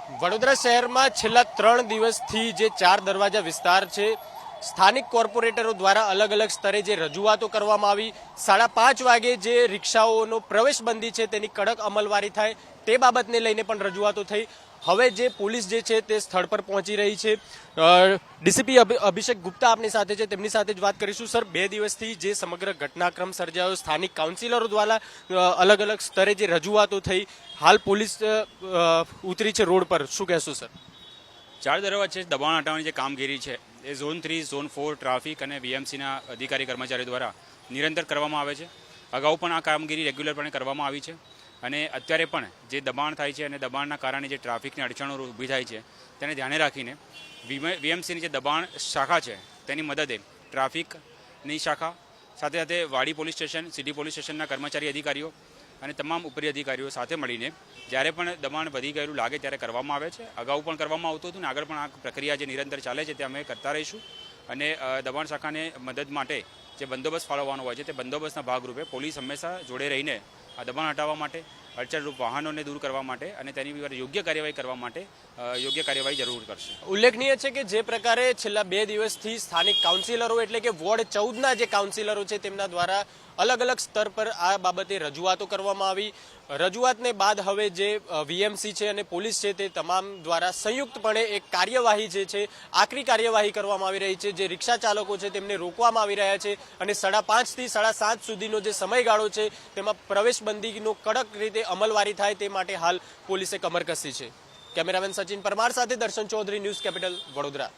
વડોદરા શહેરમાં છેલ્લા 3 દિવસથી જે 4 દરવાજા વિસ્તાર છે, સ્થાનિક કોર્પોરેટરો દ્વારા અલગ અલગ સ્તરે જે રજૂઆતો કરવામાં આવી, 5:30 વાગે જે રિક્ષાઓનો પ્રવેશબંધી છે તેની કડક અમલવારી થાય તે બાબતને લઈને પણ રજૂઆતો થઈ. હવે જે પોલીસ જે છે તે સ્થળ પર પહોંચી રહી છે. ડીસીપી અભિષેક ગુપ્તા આપની સાથે છે, તેમની સાથે જ વાત કરીશું. સર, 2 દિવસથી જે સમગ્ર ઘટનાક્રમ સર્જાયો, સ્થાનિક કાઉન્સિલરો દ્વારા અલગ અલગ સ્તરે જે રજૂઆતો થઈ, હાલ પોલીસ ઉતરી છે રોડ પર, શું કહેશો સર? 4 દરવાજે દબાણ હટાવવાની જે કામગીરી છે એ ઝોન 3, ઝોન 4 ટ્રાફિક અને વીએમસીના અધિકારી કર્મચારીઓ દ્વારા નિરંતર કરવામાં આવે છે. અગાઉ પણ આ કામગીરી રેગ્યુલરપણે કરવામાં આવી છે અને અત્યારે પણ જે દબાણ થાય છે અને દબાણના કારણે જે ટ્રાફિકની અડચણો ઊભી થાય છે તેને ધ્યાને રાખીને વીએમસીની જે દબાણ શાખા છે તેની મદદે ટ્રાફિકની શાખા સાથે સાથે વાડી પોલીસ સ્ટેશન, સિટી પોલીસ સ્ટેશનના કર્મચારી અધિકારીઓ અને તમામ ઉપરી અધિકારીઓ સાથે મળીને જ્યારે પણ દબાણ વધી ગયેલું લાગે ત્યારે કરવામાં આવે છે. અગાઉ પણ કરવામાં આવતું હતું ને આગળ પણ આ પ્રક્રિયા જે નિરંતર ચાલે છે તે અમે કરતા રહીશું. અને દબાણ શાખાને મદદ માટે જે બંદોબસ્ત ફાળવવાનો હોય છે તે બંદોબસ્તના ભાગરૂપે પોલીસ હંમેશા જોડે રહીને આ દબાણ હટાવવા માટે, અડચણરૂપ વાહનોને દૂર કરવા માટે અને તેની યોગ્ય કાર્યવાહી કરવા માટે યોગ્ય કાર્યવાહી જરૂર કરશે. ઉલ્લેખનીય છે કે જે પ્રકારે છેલ્લા 2 દિવસથી સ્થાનિક કાઉન્સિલરો એટલે કે વોર્ડ 14ના જે કાઉન્સિલરો છે તેમના દ્વારા અલગ અલગ સ્તર પર આ બાબતે રજૂઆતો કરવામાં આવી. રજૂઆતને બાદ હવે જે વીએમસી છે અને પોલીસ છે તે તમામ દ્વારા સંયુક્તપણે એક કાર્યવાહી જે છે, આકરી કાર્યવાહી કરવામાં આવી રહી છે. જે રિક્ષા ચાલકો છે તેમને રોકવામાં આવી રહ્યા છે અને 5:30 થી 7:30 સુધીનો જે સમયગાળો છે તેમાં પ્રવેશબંધીનો કડક રીતે અમલવારી થાય તે માટે હાલ પોલીસે કમર કસી છે. કેમેરામેન સચિન પરમાર સાથે દર્શન ચૌધરી, ન્યૂઝ કેપિટલ, વડોદરા.